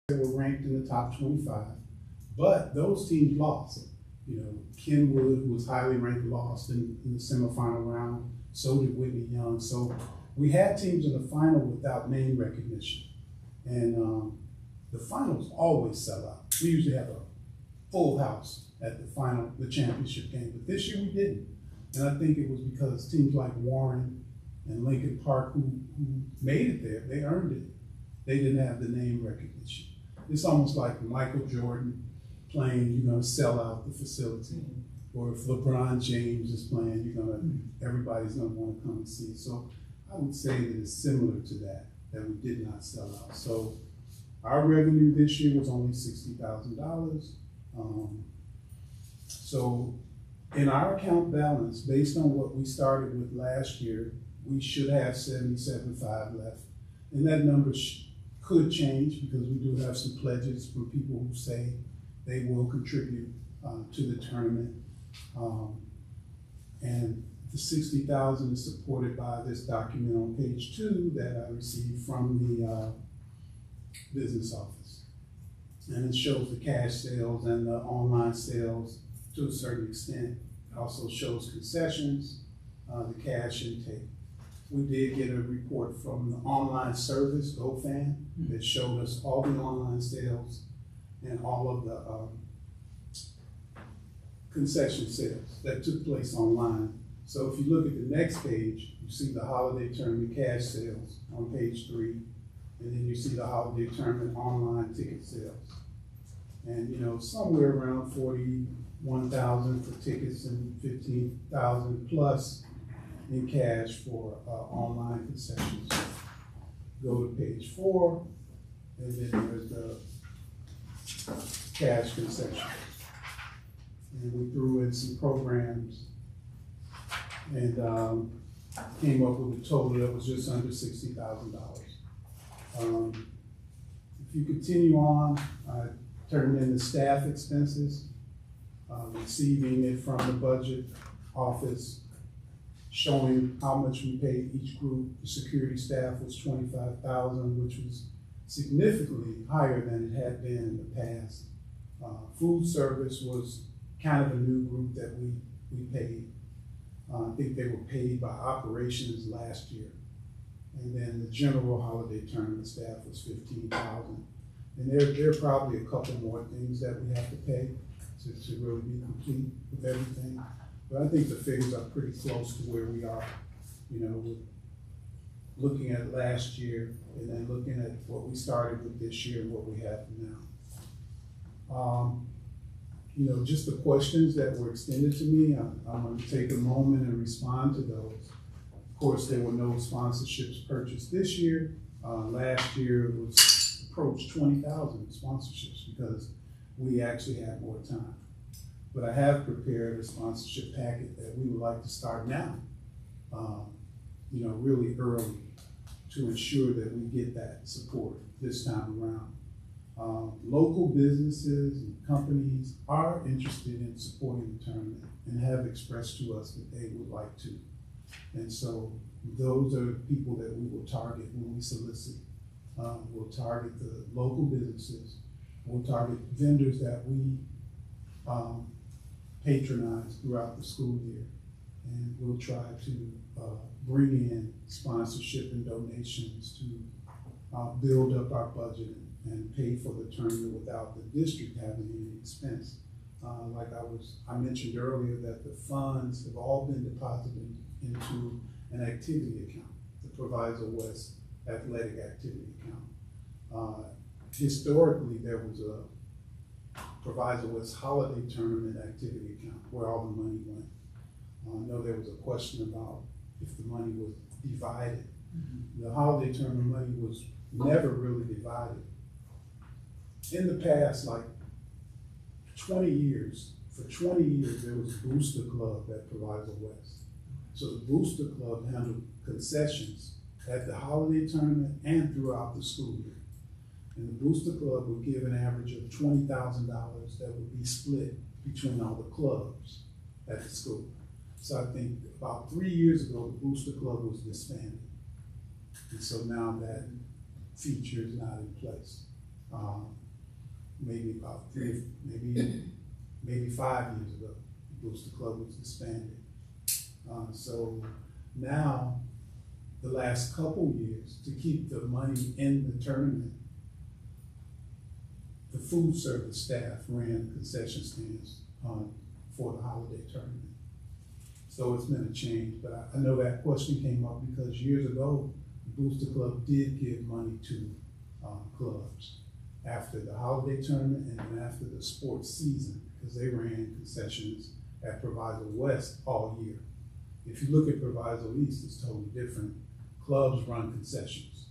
that were ranked in the top 25, but those teams lost. You know, Kenwood, who was highly ranked, lost in the semifinal round. So did Whitney Young. So we had teams in the final without name recognition. And the finals always sell out. We usually have a full house at the championship game. But this year we didn't. And I think it was because teams like Warren and Lincoln Park, who made it there, they earned it. They didn't have the name recognition. It's almost like Michael Jordan playing, you're going to sell out the facility. Or if LeBron James is playing, everybody's going to want to come and see it. So I would say that it's similar to that we did not sell out. So our revenue this year was only $60,000. So in our account balance, based on what we started with last year, we should have $77.5 left. And that number could change because we do have some pledges from people who say they will contribute to the tournament. And the $60,000 is supported by this document on page 2 that I received from the business office. And it shows the cash sales and the online sales to a certain extent. It also shows concessions, the cash intake. We did get a report from the online service, GoFan, that showed us all the online sales and all of the concession sales that took place online. So if you look at the next page, you see the holiday tournament cash sales on page 3, and then you see the holiday tournament online ticket sales. And somewhere around 41,000 for tickets and 15,000 plus in cash for online concessions. Go to page 4, and then there's the cash concessions. And we threw in some programs and came up with a total that was just under $60,000. If you continue on, I turned in the staff expenses, receiving it from the budget office, showing how much we paid each group. The security staff was $25,000, which was significantly higher than it had been in the past. Food service was kind of a new group that we paid. I think they were paid by operations last year. And then the general holiday tournament staff was $15,000. And there are probably a couple more things that we have to pay to really be complete with everything. But I think the figures are pretty close to where we are, with looking at last year and then looking at what we started with this year and what we have now. Just the questions that were extended to me, I'm going to take a moment and respond to those. Of course, there were no sponsorships purchased this year. Last year it was approached 20,000 sponsorships because we actually had more time. But I have prepared a sponsorship packet that we would like to start now, really early to ensure that we get that support this time around. Local businesses and companies are interested in supporting the tournament and have expressed to us that they would like to. And so those are the people that we will target when we solicit. We'll target the local businesses. We'll target vendors that we patronize throughout the school year. And we'll try to bring in sponsorship and donations to build up our budget and pay for the tournament without the district having any expense. Like I mentioned earlier, that the funds have all been deposited into an activity account, the Proviso West Athletic Activity Account. Historically, there was a Proviso West Holiday Tournament Activity Account where all the money went. I know there was a question about if the money was divided. The holiday tournament money was never really divided. In the past, like 20 years, for 20 years, there was a booster club at Proviso West. So the booster club handled concessions at the holiday tournament and throughout the school year. And the booster club would give an average of $20,000 that would be split between all the clubs at the school. So I think about 3 years ago, the booster club was disbanded. And so now that feature is not in place. maybe about maybe 5 years ago. The Booster Club was disbanded. So now, the last couple years, to keep the money in the tournament, the food service staff ran concession stands for the holiday tournament. So it's been a change, but I know that question came up because years ago, the Booster Club did give money to clubs after the holiday tournament and then after the sports season, because they ran concessions at Proviso West all year. If you look at Proviso East, it's totally different. Clubs run concessions.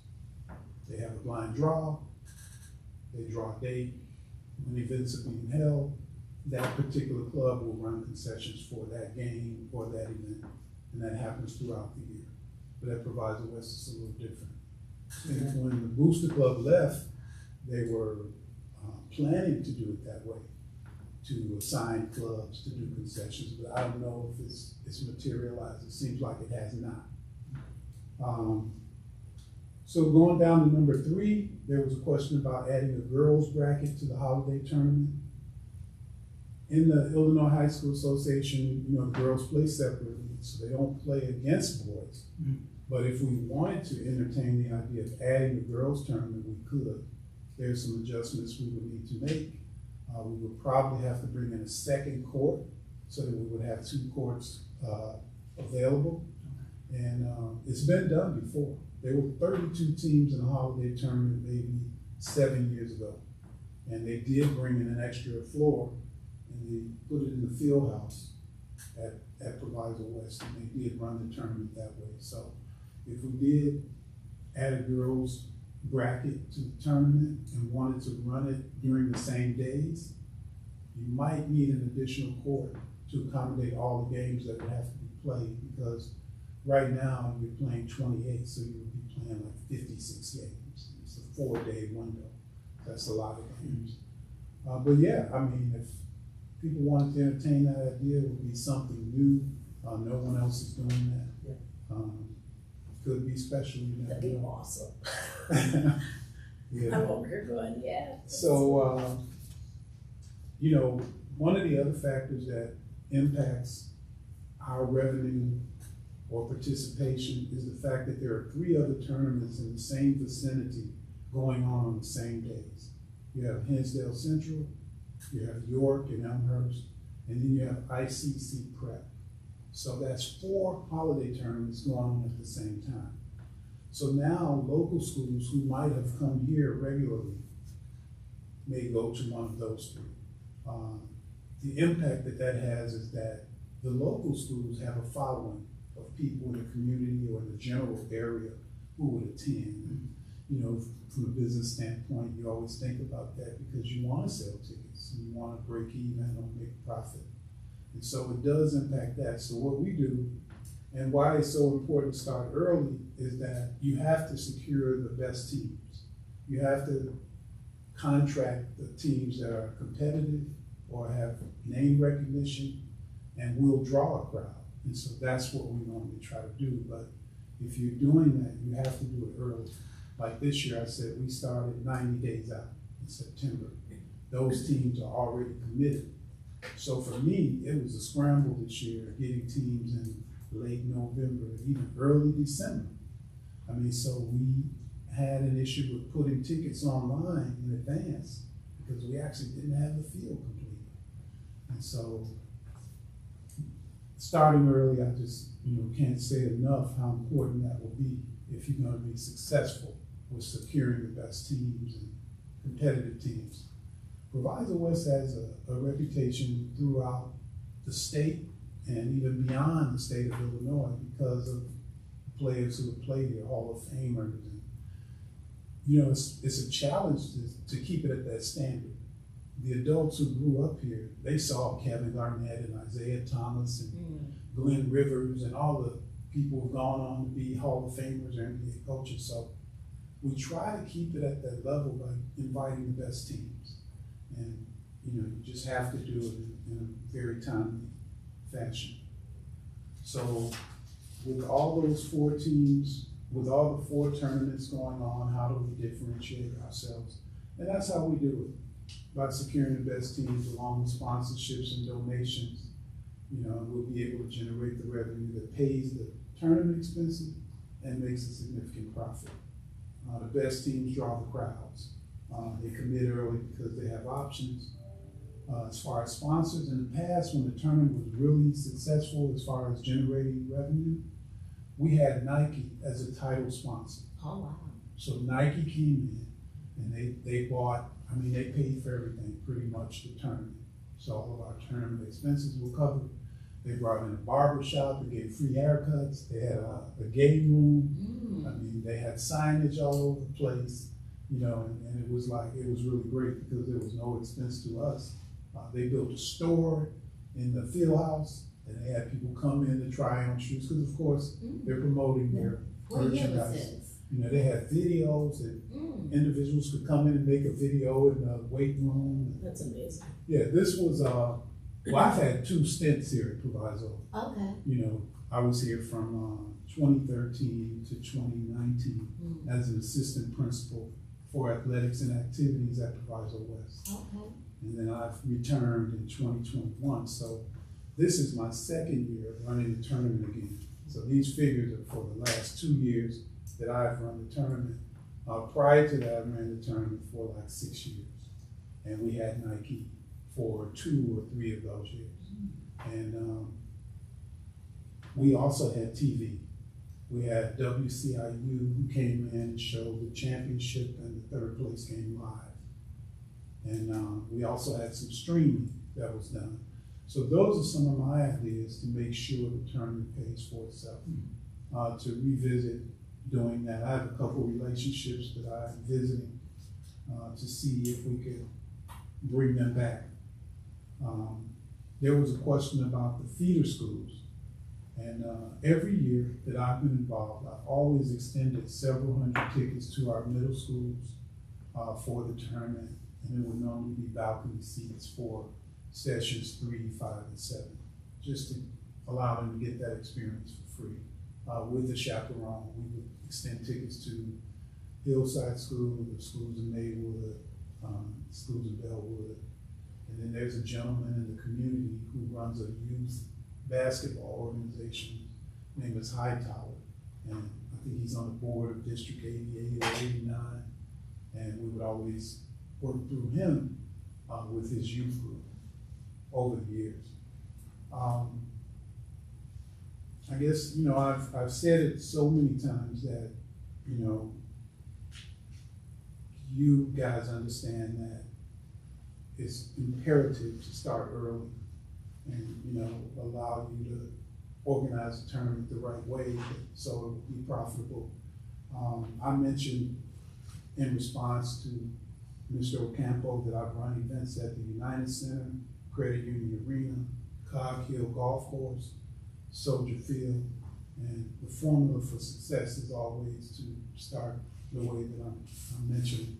They have a blind draw, they draw a date, when events are being held, that particular club will run concessions for that game or that event, and that happens throughout the year. But at Proviso West, it's a little different. And when the Booster Club left, they were planning to do it that way, to assign clubs to do concessions, but I don't know if it's materialized. It seems like it has not. So going down to number 3, there was a question about adding a girls bracket to the holiday tournament. In the Illinois High School Association, the girls play separately, so they don't play against boys. Mm-hmm. But if we wanted to entertain the idea of adding a girls tournament, we could. There's some adjustments we would need to make. We would probably have to bring in a second court so that we would have 2 courts available. And it's been done before. There were 32 teams in the holiday tournament maybe 7 years ago. And they did bring in an extra floor and they put it in the field house at Proviso West, and they did run the tournament that way. So if we did add a girls bracket to the tournament and wanted to run it during the same days, you might need an additional court to accommodate all the games that would have to be played, because right now you're playing 28, so you would be playing like 56 games. It's a 4-day window. That's a lot of games. But yeah, I mean, if people wanted to entertain that idea, it would be something new. No one else is doing that. Yeah. Could be special. That'd be awesome. Yeah. I'm over here going, yeah. So, one of the other factors that impacts our revenue or participation is the fact that there are 3 other tournaments in the same vicinity going on the same days. You have Hinsdale Central, you have York and Elmhurst, and then you have ICC Prep. So that's 4 holiday tournaments going on at the same time. So now local schools who might have come here regularly may go to one of those 3. The impact that has is that the local schools have a following of people in the community or in the general area who would attend. From a business standpoint, you always think about that because you want to sell tickets and you want to break even or make a profit. And so it does impact that. So what we do, and why it's so important to start early, is that you have to secure the best teams. You have to contract the teams that are competitive or have name recognition and will draw a crowd. And so that's what we normally try to do. But if you're doing that, you have to do it early. Like this year, I said we started 90 days out in September. Those teams are already committed. So for me, it was a scramble this year, getting teams in late November, even early December. So we had an issue with putting tickets online in advance because we actually didn't have the field completed. And so starting early, I just can't say enough how important that will be if you're going to be successful with securing the best teams and competitive teams. Proviso West has a reputation throughout the state and even beyond the state of Illinois because of players who have played here, Hall of Famers. And, it's a challenge to keep it at that standard. The adults who grew up here, they saw Kevin Garnett and Isaiah Thomas and Glenn Rivers and all the people who've gone on to be Hall of Famers or NBA coaches. So we try to keep it at that level by inviting the best teams. And, you just have to do it in a very timely fashion. So with all those 4 teams, with all the 4 tournaments going on, how do we differentiate ourselves? And that's how we do it, by securing the best teams along with sponsorships and donations. You know, we'll be able to generate the revenue that pays the tournament expenses and makes a significant profit. The best teams draw the crowds. They commit early because they have options. As far as sponsors, in the past, when the tournament was really successful as far as generating revenue, we had Nike as a title sponsor. Oh, wow. So Nike came in and they bought, I mean, they paid for everything, pretty much the tournament. So all of our tournament expenses were covered. They brought in a barber shop, they gave free haircuts, they had a game room. I mean, they had signage all over the place, you know, and it was like, it was really great because there was no expense to us. They built a store in the field house and they had people come in to try on shoes because of course they're promoting their merchandise. You know, they had videos that individuals could come in and make a video in the weight room. That's amazing. Yeah, this was, well, I've had 2 stints here at Proviso. Okay. You know, I was here from 2013 to 2019 as an assistant principal for athletics and activities at Proviso West. Okay. And then I've returned in 2021. So this is my 2nd year running the tournament again. So these figures are for the last 2 years that I've run the tournament. Prior to that, I ran the tournament for like 6 years. And we had Nike for 2 or 3 of those years. And we also had TV. We had WCIU who came in and showed the championship and the 3rd place game live. And we also had some streaming that was done. So those are some of my ideas to make sure the tournament pays for itself. To revisit doing that. I have a couple relationships that I'm visiting to see if we could bring them back. There was a question about the feeder schools. And every year that I've been involved, I've always extended several hundred tickets to our middle schools for the tournament. And it would normally be balcony seats for sessions 3, 5, and 7, just to allow them to get that experience for free. With the chaperone, we would extend tickets to Hillside School, the schools in Maywood, schools in Bellwood. And then there's a gentleman in the community who runs a youth basketball organization named is Hightower. And I think he's on the board of District 88 or 89. And we would always work through him with his youth group over the years. I guess, you know, I've said it so many times that, you know, you guys understand that it's imperative to start early and, you know, allow you to organize the tournament the right way so it will be profitable. I mentioned in response to Mr. Ocampo that I've run events at the United Center, Credit Union Arena, Cog Hill Golf Course, Soldier Field, and the formula for success is always to start the way that I'm mentioning.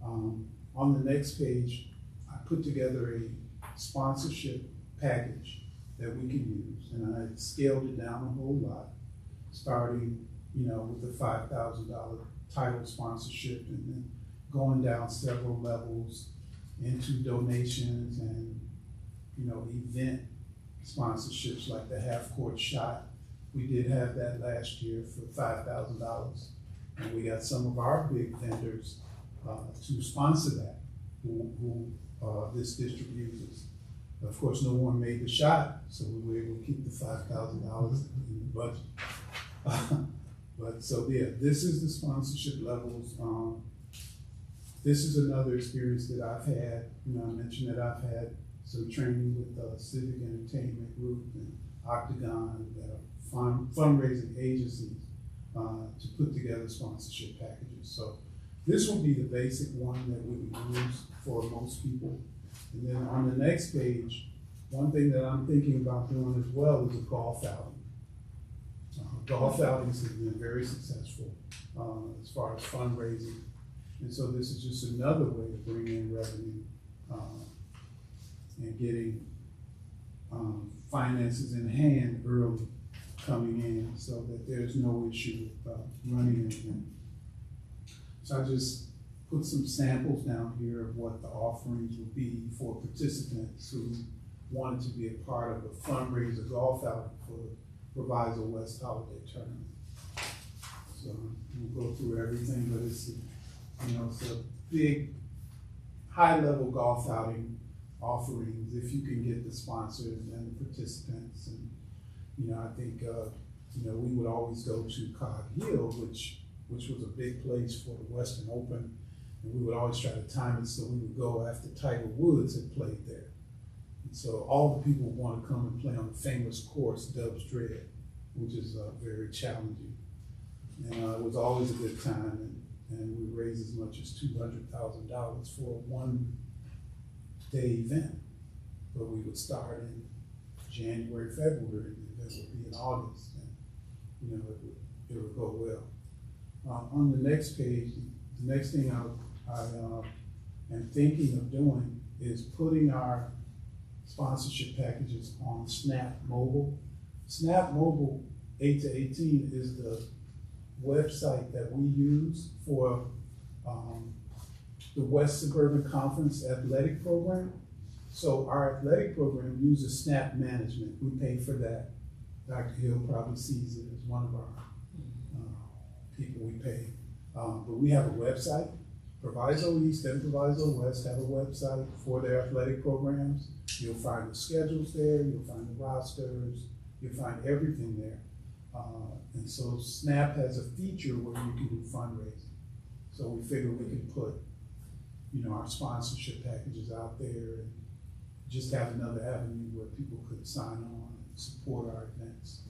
On the next page, I put together a sponsorship package that we can use, and I scaled it down a whole lot, starting, you know, with the $5,000 title sponsorship, and then going down several levels into donations and, you know, event sponsorships like the half-court shot. We did have that last year for $5,000, and we got some of our big vendors to sponsor that, who this district uses. Of course, no one made the shot, so we were able to keep the $5,000 in the budget. But so yeah, this is the sponsorship levels. This is another experience that I've had. You know, I mentioned that I've had some training with Civic Entertainment Group and Octagon, that are fundraising agencies to put together sponsorship packages. So this will be the basic one that we would use for most people. And then on the next page, one thing that I'm thinking about doing as well is a golf outing. Golf outings have been very successful as far as fundraising. And so this is just another way to bring in revenue and getting finances in hand early coming in so that there's no issue with running anything. So I just put some samples down here of what the offerings would be for participants who wanted to be a part of a fundraiser golf outing for Proviso West Holiday Tournament. So we'll go through everything, but it's a big, high-level golf outing offerings if you can get the sponsors and the participants. And I think we would always go to Cog Hill, which was a big place for the Western Open, and we would always try to time it so we would go after Tiger Woods had played there. And so all the people want to come and play on the famous course, Dub's Dread, which is very challenging. And it was always a good time, and we raised as much as $200,000 for a one-day event. But we would start in January, February, and the event would be in August, and it would go well. On the next page, the next thing I am thinking of doing is putting our sponsorship packages on Snap Mobile. Snap Mobile 8 to 18 is the website that we use for the West Suburban Conference athletic program. So our athletic program uses Snap Management. We pay for that. Dr. Hill probably sees it as one of our people we pay. But we have a website. Proviso East and Proviso West have a website for their athletic programs. You'll find the schedules there, you'll find the rosters, you'll find everything there. And so Snap has a feature where you can do fundraising. So we figured we can put, our sponsorship packages out there and just have another avenue where people could sign on and support our events.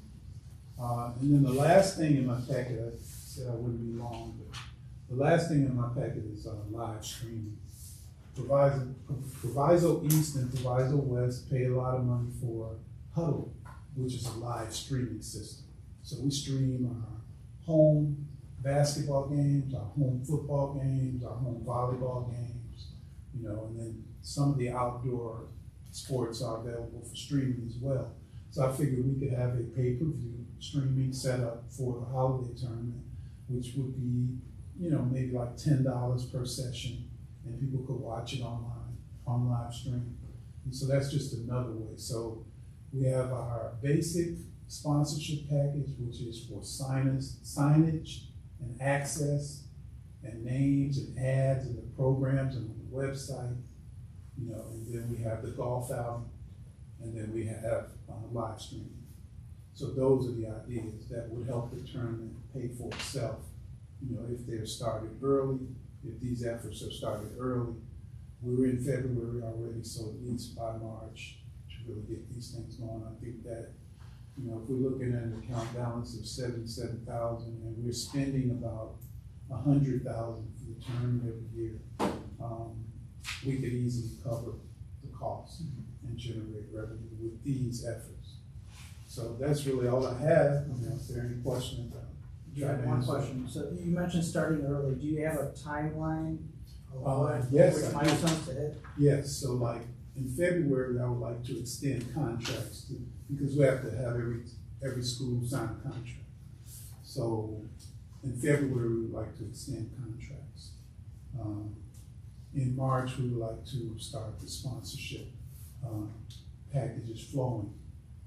And then the last thing in my packet, I said I wouldn't be long, but the last thing in my packet is live streaming. Proviso East and Proviso West pay a lot of money for Huddle, which is a live streaming system. So we stream our home basketball games, our home football games, our home volleyball games, and then some of the outdoor sports are available for streaming as well. So I figured we could have a pay-per-view streaming set up for the holiday tournament, which would be, maybe like $10 per session, and people could watch it online, on live stream. And so that's just another way. So we have our basic sponsorship package, which is for signage and access and names and ads and the programs and the website, and then we have the golf outing, and then we have live streaming. So those are the ideas that would help the tournament pay for itself. If they're started early, if these efforts are started early. We're in February already, so at least by March to really get these things going. I think that, if we're looking at an account balance of $77,000 and we're spending about $100,000 for the tournament every year, we could easily cover the cost and generate revenue with these efforts. So that's really all I have. Is there any questions? You have one question. So you mentioned starting early. Do you have a timeline? Yes, which milestones to hit? Yes. So like in February, I would like to extend contracts because we have to have every school sign a contract. So in February, we would like to extend contracts. In March, we would like to start the sponsorship packages flowing,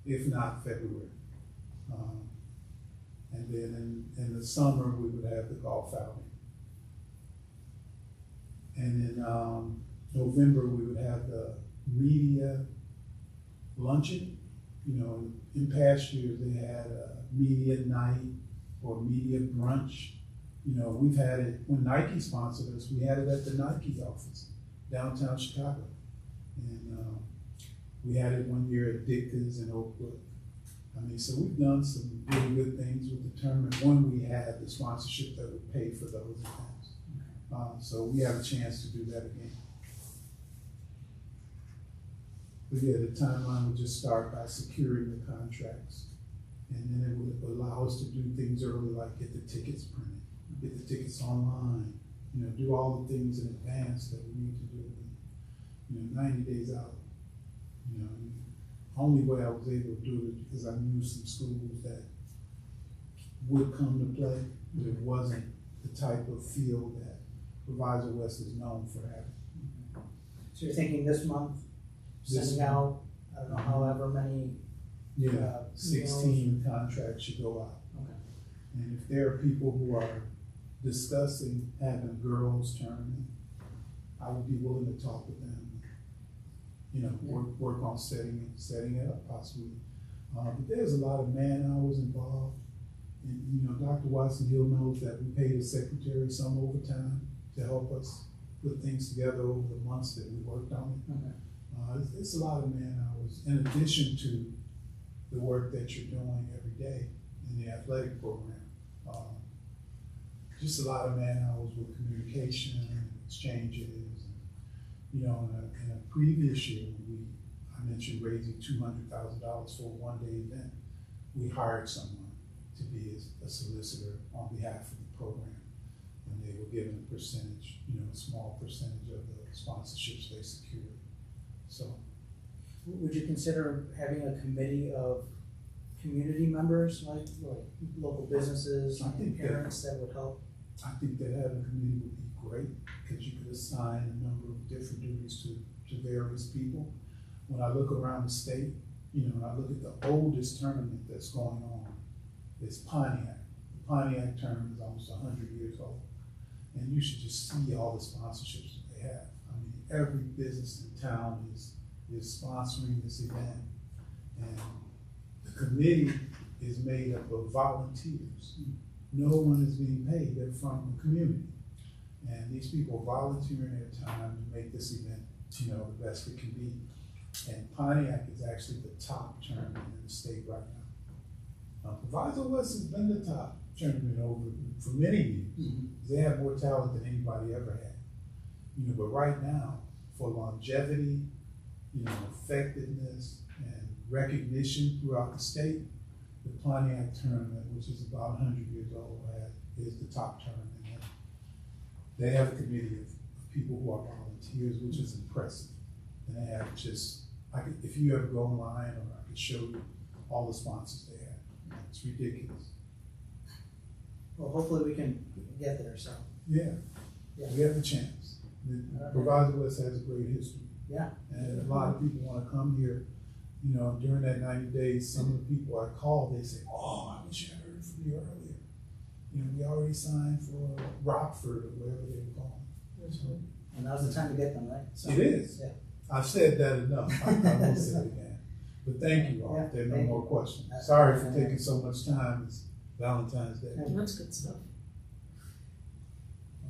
if not February. And then in the summer, we would have the golf outing. And in November, we would have the media luncheon. In past years, they had a media night or media brunch. We've had it, when Nike sponsored us, we had it at the Nike office, downtown Chicago. And we had it one year at Ditka's in Oakwood. So we've done some really good things with the tournament when we had the sponsorship that would pay for those events. So we have a chance to do that again. But yeah, the timeline would just start by securing the contracts. And then it would allow us to do things early, like get the tickets printed, get the tickets online, do all the things in advance that we need to do, 90 days out. Only way I was able to do it is because I knew some schools that would come to play, but it wasn't the type of field that Proviso West is known for having. So you're thinking this month, sending out, I don't know, however many, Yeah, 16 contracts should go out. okay. And if there are people who are discussing having a girls tournament, I would be willing to talk with them. Work on setting it up possibly. But there's a lot of man hours involved. And, Dr. Watson Hill knows that we pay the secretary some overtime to help us put things together over the months that we worked on it. Okay. It's a lot of man hours in addition to the work that you're doing every day in the athletic program. Just a lot of man hours with communication and exchanges. In a previous year, I mentioned raising $200,000 for a one-day event. We hired someone to be a solicitor on behalf of the program, and they were given a percentage, a small percentage of the sponsorships they secured. So, Would you consider having a committee of community members, like local businesses I think and parents that would help? I think that having a committee would be great because you could assign a number of different duties to various people. When I look around the state, when I look at the oldest tournament that's going on, it's Pontiac. The Pontiac tournament is almost 100 years old. And you should just see all the sponsorships that they have. I mean, every business in town is sponsoring this event. And the committee is made up of volunteers. No one is being paid, they're from the community. And these people are volunteering their time to make this event, the best it can be. And Pontiac is actually the top tournament in the state right now. Proviso West has been the top tournament for many years. Mm-hmm. They have more talent than anybody ever had. But right now, for longevity, effectiveness and recognition throughout the state, the Pontiac tournament, which is about 100 years old, is the top tournament. And they have a committee of people who are volunteers, which is impressive. And they have if you ever go online, or I could show you all the sponsors they have. It's ridiculous. Well, hopefully we can get there, so. Yeah, Yeah. we have a chance. Proviso West has a great history. Yeah. And a lot of people want to come here. During that 90 days, some of the people I call, they say, "Oh, I wish I heard from you earlier. We already signed for Rockford or wherever they were going." So, And now's the time to get them, right? So, it is. Yeah. I've said that enough. I won't say it again. But thank you all. Yeah, If there are no thank more you. questions. Sorry for taking so much time. It's Valentine's Day. That's good stuff.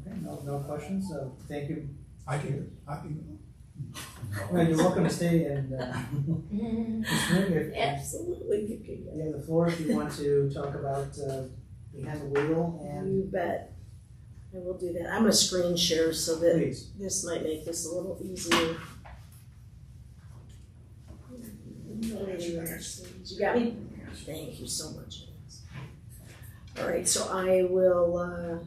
Okay, no questions, so thank you. I can. Well, you're welcome to stay and, Ms. Ring, if Absolutely, you can you have the floor if you want to talk about, behind the wheel go. and You bet. I will do that. I'm gonna screen share so that please. this might make this a little easier. You got me? Thank you so much. All right, so I will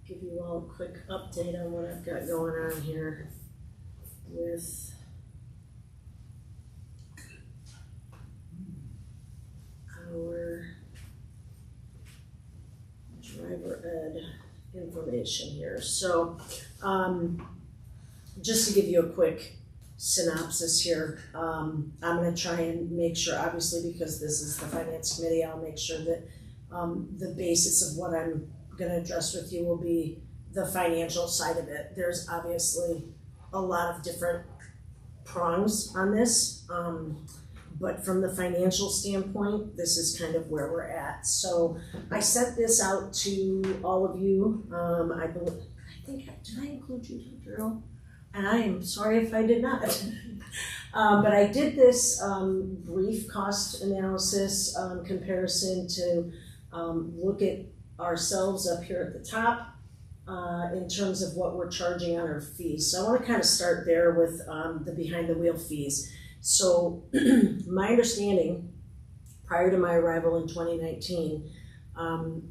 give you all a quick update on what I've got going on here with our driver ed information here. So, just to give you a quick synopsis here, I'm gonna try and make sure, obviously because this is the finance committee, I'll make sure that the basis of what I'm gonna address with you will be the financial side of it. There's obviously a lot of different prongs on this, but from the financial standpoint, this is kind of where we're at. So I sent this out to all of you. Did I include you, Dr. Earl? And I am sorry if I did not. But I did this brief cost analysis comparison to look at ourselves up here at the top in terms of what we're charging on our fees. So I want to kind of start there with the behind the wheel fees. So my understanding prior to my arrival in 2019,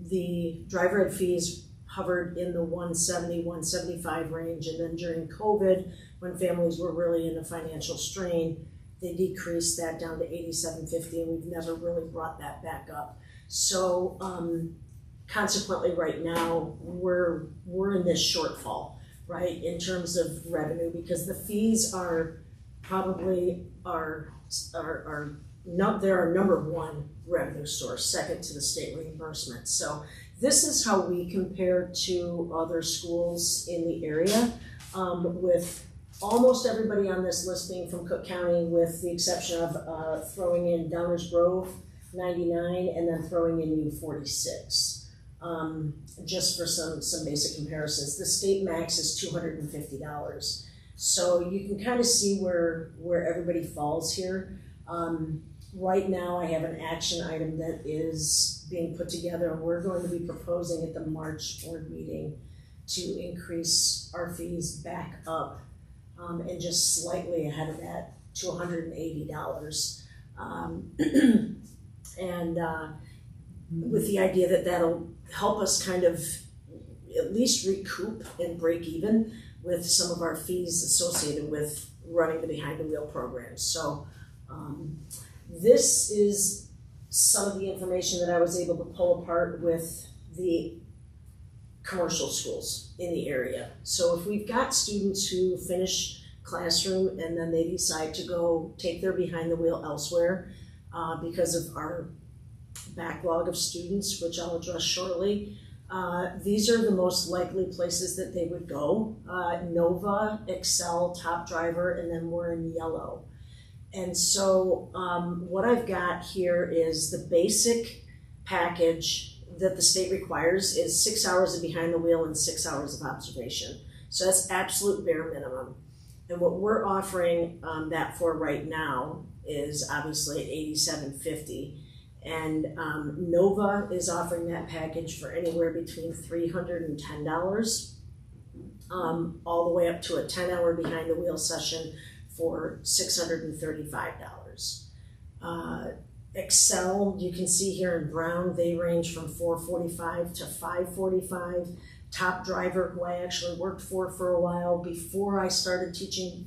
the driver ed fees hovered in the 170, 175 range, and then during COVID, when families were really in a financial strain, they decreased that down to 87.50, and we've never really brought that back up. So consequently, right now, we're in this shortfall, right, in terms of revenue, because the fees are probably they're our number one revenue source, second to the state reimbursement. So this is how we compare to other schools in the area, with almost everybody on this list being from Cook County, with the exception of throwing in Downers Grove, 99, and then throwing in U46. Just for some basic comparisons. The state max is $250. So you can kind of see where everybody falls here. Right now I have an action item that is being put together, and we're going to be proposing at the March board meeting to increase our fees back up, and just slightly ahead of that to $180. With the idea that that'll help us kind of at least recoup and break even with some of our fees associated with running the behind the wheel programs. So this is some of the information that I was able to pull apart with the commercial schools in the area. So if we've got students who finish classroom and then they decide to go take their behind the wheel elsewhere because of our backlog of students, which I'll address shortly, these are the most likely places that they would go. Nova, Excel, Top Driver, and then we're in yellow. And so what I've got here is the basic package that the state requires is 6 hours of behind the wheel and 6 hours of observation. So that's absolute bare minimum. And what we're offering that for right now is obviously at $87.50. And Nova is offering that package for anywhere between $310 all the way up to a 10-hour behind the wheel session for $635. Excel, you can see here in brown, they range from $445 to $545. Top Driver, who I actually worked for a while before I started teaching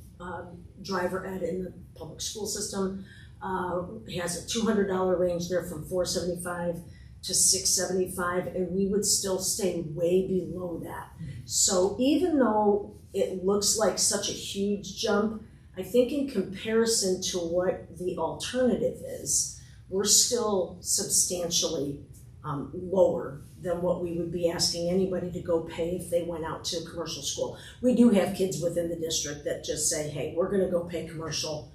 driver ed in the public school system, has a $200 range there from $475 to $675, and we would still stay way below that. So even though it looks like such a huge jump, I think in comparison to what the alternative is, we're still substantially lower than what we would be asking anybody to go pay if they went out to a commercial school. We do have kids within the district that just say, hey, we're gonna go pay commercial.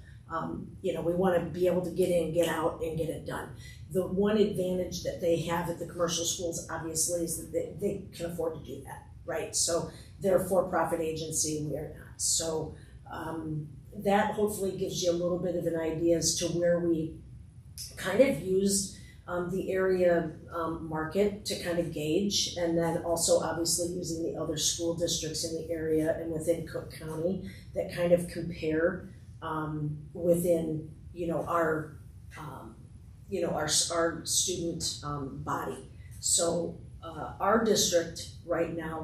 We wanna be able to get in, get out, and get it done. The one advantage that they have at the commercial schools, obviously, is that they can afford to do that, right? So they're a for-profit agency, we are not. So that hopefully gives you a little bit of an idea as to where we kind of used the area market to kind of gauge, and then also obviously using the other school districts in the area and within Cook County that kind of compare within our student body. So our district right now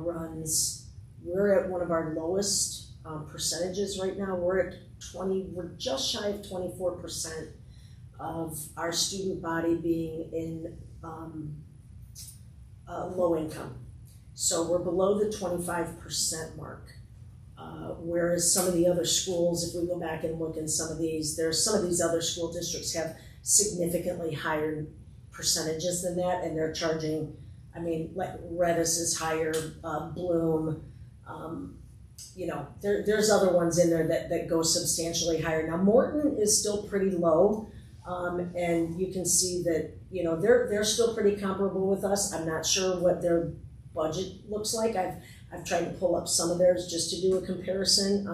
we're at one of our lowest percentages right now. We're just shy of 24% of our student body being in low income. So we're below the 25% mark. Whereas some of the other schools, if we go back and look in some of these other school districts have significantly higher percentages than that, and they're charging, like Redis is higher, Bloom, there's other ones in there that go substantially higher. Now Morton is still pretty low, and you can see that, they're still pretty comparable with us. I'm not sure what their budget looks like. I've tried to pull up some of theirs just to do a comparison,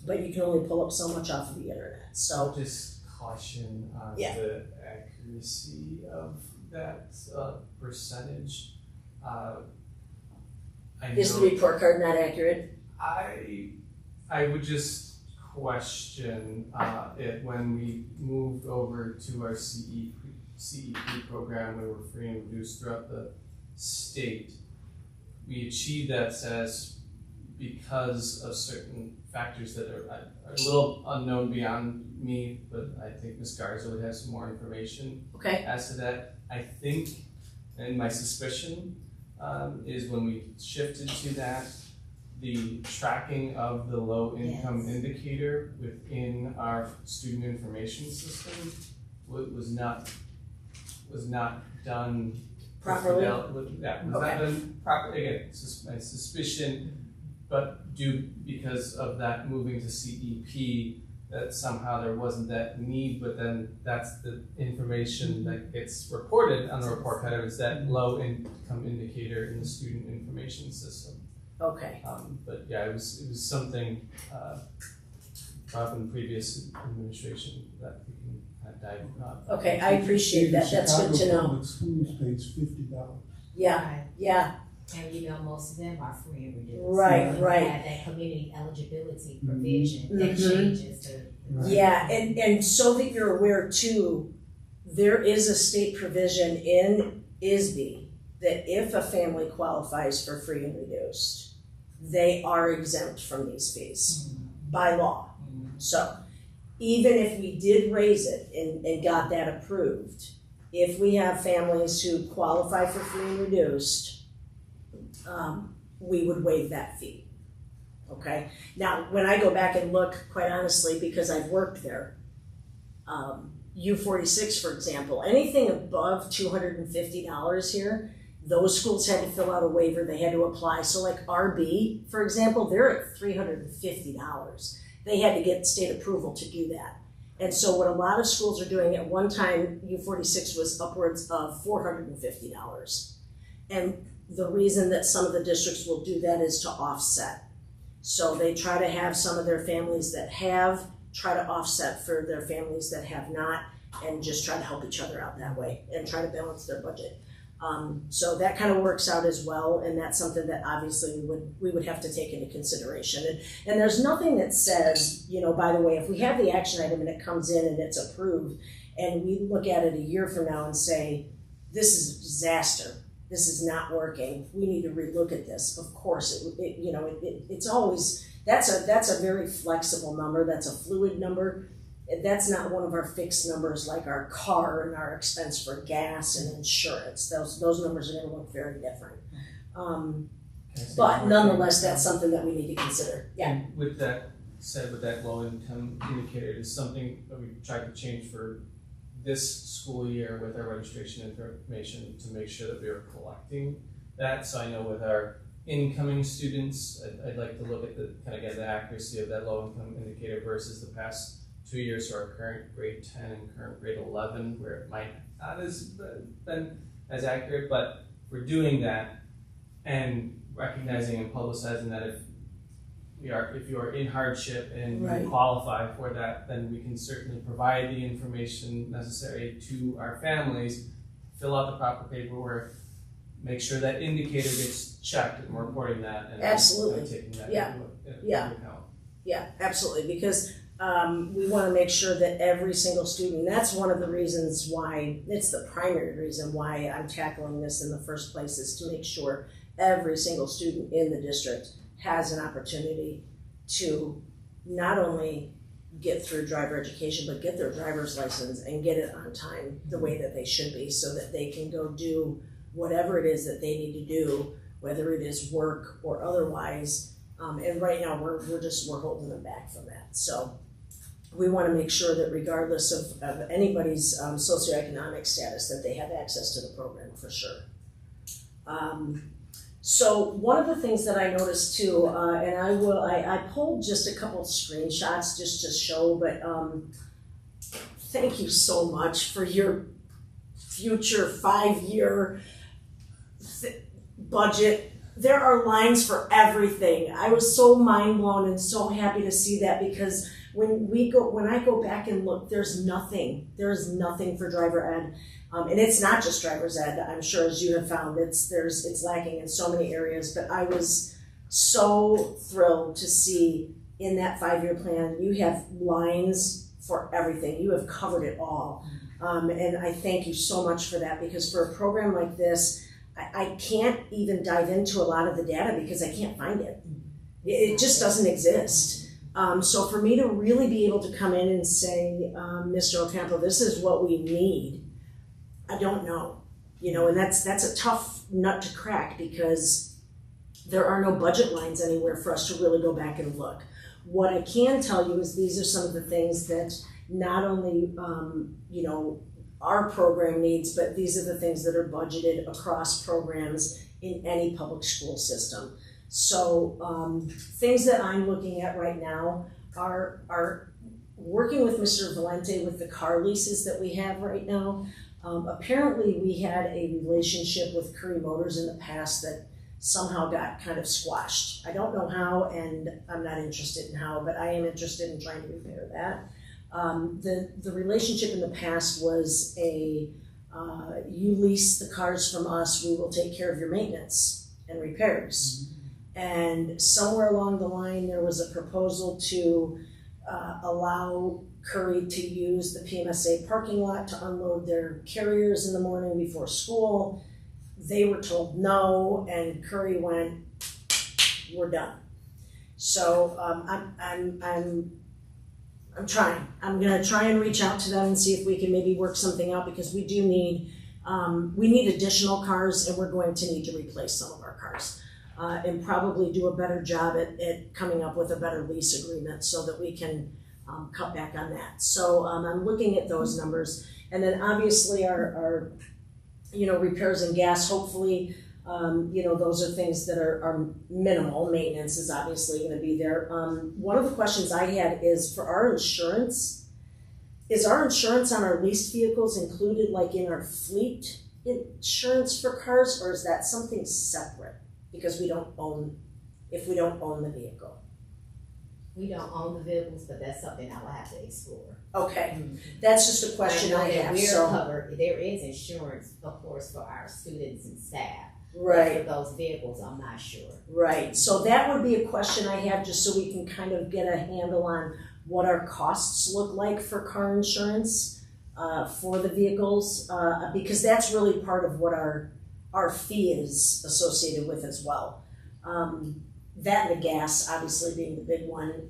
but you can only pull up so much off of the internet. So just caution on the accuracy of that percentage. Is the report card not accurate? I would just question it when we moved over to our CEP program. We were free and reduced throughout the state. We achieved that status because of certain factors that are a little unknown beyond me, but I think Ms. Garza would have some more information as to that. I think And my suspicion is when we shifted to that, the tracking of the low income indicator within our student information system was not done Properly? Was not done properly. Again, my suspicion, but because of that moving to CEP, that somehow there wasn't that need, but then that's the information that gets reported on the report card. It's that low income indicator in the student information system. Okay. But yeah, it was something brought up in the previous administration that we can kind of dive. Okay, I appreciate that. That's good to know. Public Schools pays $50. Yeah, yeah, And you know, most of them are free and reduced. Right, So right. you have that community eligibility provision that Mhm. changes the. Right. yeah, and so that you're aware too, there is a state provision in ISB that if a family qualifies for free and reduced, they are exempt from these fees by law. So even if we did raise it and got that approved, if we have families who qualify for free and reduced, we would waive that fee. Okay, now when I go back and look, quite honestly, because I've worked there, U46, for example, anything above $250 here, those schools had to fill out a waiver, they had to apply. So like RB, for example, they're at $350. They had to get state approval to do that. And so what a lot of schools are doing, at one time, U46 was upwards of $450. And the reason that some of the districts will do that is to offset. So they try to have some of their families that have, try to offset for their families that have not, and just try to help each other out that way and try to balance their budget. So that kind of works out as well, and that's something that obviously we would have to take into consideration. And there's nothing that says, you know, by the way, if we have the action item and it comes in and it's approved, and we look at it a year from now and say, this is a disaster, this is not working, we need to relook at this. Of course, it's always, that's a very flexible number, that's a fluid number. That's not one of our fixed numbers like our car and our expense for gas and insurance. Those numbers are going to look very different. But nonetheless, that's something that we need to consider. Yeah. And with that said, with that low income indicator, it is something that we tried to change for this school year with our registration information to make sure that we are collecting that. So I know with our incoming students, I'd like to look at the kind of get the accuracy of that low income indicator versus the past 2 years, so our current grade 10 and current grade 11, where it might not has been as accurate, but we're doing that and recognizing and publicizing that if you are in hardship and Right. you qualify for that, then we can certainly provide the information necessary to our families, fill out the proper paperwork, make sure that indicator gets checked, and we're reporting that and Absolutely. taking that Yeah. into Yeah. account. Yeah, absolutely, because we want to make sure that every single student, that's one of the reasons why, it's the primary reason why I'm tackling this in the first place, is to make sure every single student in the district has an opportunity to not only get through driver education, but get their driver's license and get it on time the way that they should be, so that they can go do whatever it is that they need to do, whether it is work or otherwise. And right now we're holding them back from that. So we want to make sure that regardless of anybody's socioeconomic status, that they have access to the program for sure. So one of the things that I noticed too, and I pulled just a couple screenshots just to show, but thank you so much for your future 5-year budget. There are lines for everything. I was so mind blown and so happy to see that, because when I go back and look, there is nothing for driver ed. And it's not just driver's ed, I'm sure, as you have found, it's lacking in so many areas, but I was so thrilled to see in that 5-year plan, you have lines for everything. You have covered it all. And I thank you so much for that, because for a program like this, I can't even dive into a lot of the data because I can't find it. It just doesn't exist. So for me to really be able to come in and say, Mr. Ocampo, this is what we need, I don't know. You know, and that's a tough nut to crack because there are no budget lines anywhere for us to really go back and look. What I can tell you is these are some of the things that not only, you know, our program needs, but these are the things that are budgeted across programs in any public school system. So things that I'm looking at right now are working with Mr. Valente with the car leases that we have right now. Apparently we had a relationship with Curry Motors in the past that somehow got kind of squashed. I don't know how, and I'm not interested in how, but I am interested in trying to repair that. The relationship in the past was you lease the cars from us, we will take care of your maintenance and repairs. And somewhere along the line, there was a proposal to allow Curry to use the PMSA parking lot to unload their carriers in the morning before school. They were told no, and Curry went, "We're done." So I'm trying. I'm gonna try and reach out to them and see if we can maybe work something out, because we do need additional cars, and we're going to need to replace some of our cars. And probably do a better job at coming up with a better lease agreement so that we can cut back on that. So I'm looking at those numbers. And then obviously our repairs and gas, hopefully, those are things that are minimal. Maintenance is obviously gonna be there. One of the questions I had is for our insurance. Is our insurance on our leased vehicles included like in our fleet insurance for cars, or is that something separate? Because if we don't own the vehicle. We don't own the vehicles, but that's something I will have to explore. Okay, that's just a question I have. We're So covered. There is insurance, of course, for our students and staff. right, But for those vehicles, I'm not sure. right. So that would be a question I have, just so we can kind of get a handle on what our costs look like for car insurance for the vehicles, because that's really part of what our fee is associated with as well. That and the gas obviously being the big one.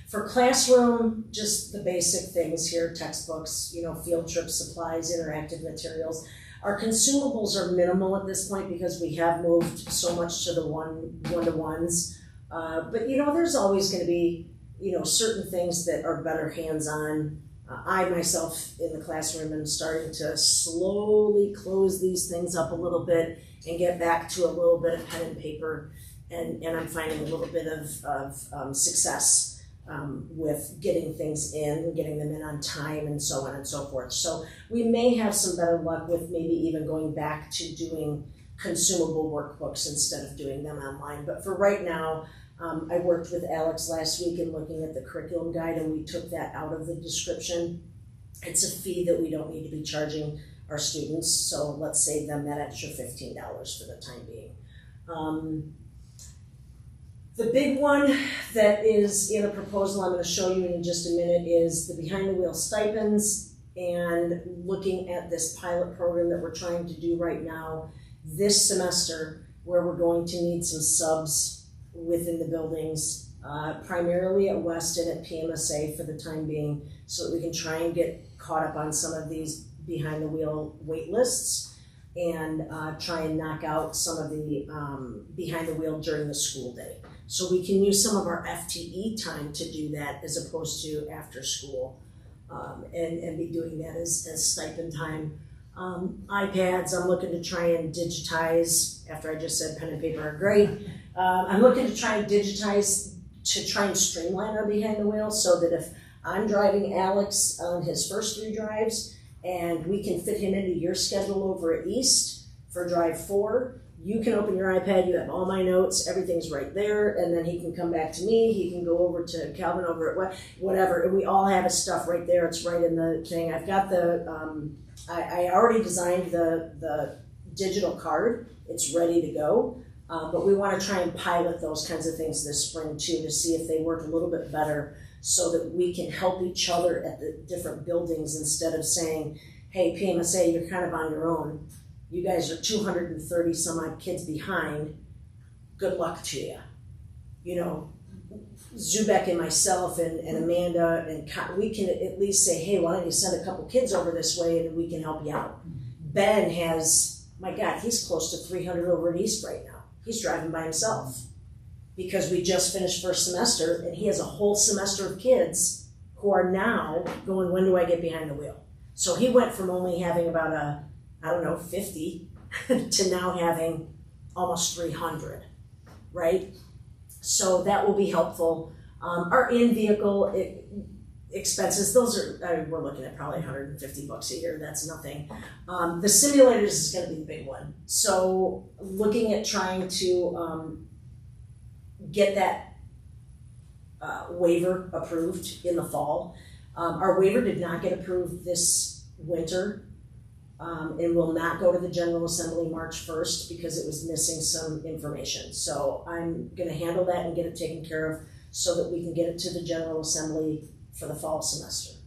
For classroom, just the basic things here, textbooks, field trip supplies, interactive materials. Our consumables are minimal at this point because we have moved so much to the one-to-ones. But there's always gonna be, certain things that are better hands-on. I myself in the classroom am starting to slowly close these things up a little bit and get back to a little bit of pen and paper, and I'm finding a little bit of success with getting things in and getting them in on time and so on and so forth. So we may have some better luck with maybe even going back to doing consumable workbooks instead of doing them online. But for right now, I worked with Alex last week in looking at the curriculum guide, and we took that out of the description. It's a fee that we don't need to be charging our students, so let's save them that extra $15 for the time being. The big one that is in a proposal I'm going to show you in just a minute is the behind the wheel stipends, and looking at this pilot program that we're trying to do right now this semester, where we're going to need some subs within the buildings, primarily at West and at PMSA for the time being, so that we can try and get caught up on some of these behind the wheel wait lists and try and knock out some of the behind the wheel during the school day. So we can use some of our FTE time to do that as opposed to after school, and be doing that as stipend time. iPads, I'm looking to try and digitize, after I just said pen and paper are great. I'm looking to try and digitize to try and streamline our behind the wheel, so that if I'm driving Alex on his first 3 drives and we can fit him into your schedule over at East for drive 4, you can open your iPad, you have all my notes, everything's right there, and then he can come back to me, he can go over to Calvin over at whatever, and we all have his stuff right there, it's right in the thing. I've got I already designed the digital card, it's ready to go, but we want to try and pilot those kinds of things this spring too, to see if they work a little bit better, so that we can help each other at the different buildings, instead of saying, hey, PMSA, you're kind of on your own. You guys are 230 some odd kids behind. Good luck to you. Zubek and myself and Amanda and we can at least say, hey, why don't you send a couple kids over this way and we can help you out. Ben has, my God, he's close to 300 over at East right now. He's driving by himself because we just finished first semester and he has a whole semester of kids who are now going, when do I get behind the wheel? So he went from only having about 50 to now having almost 300, right? So that will be helpful. Our in-vehicle expenses, those are, we're looking at probably $150 a year. That's nothing. The simulators is going to be the big one. So looking at trying to get that waiver approved in the fall. Our waiver did not get approved this winter. And will not go to the General Assembly March 1st because it was missing some information. So I'm gonna handle that and get it taken care of so that we can get it to the General Assembly for the fall semester.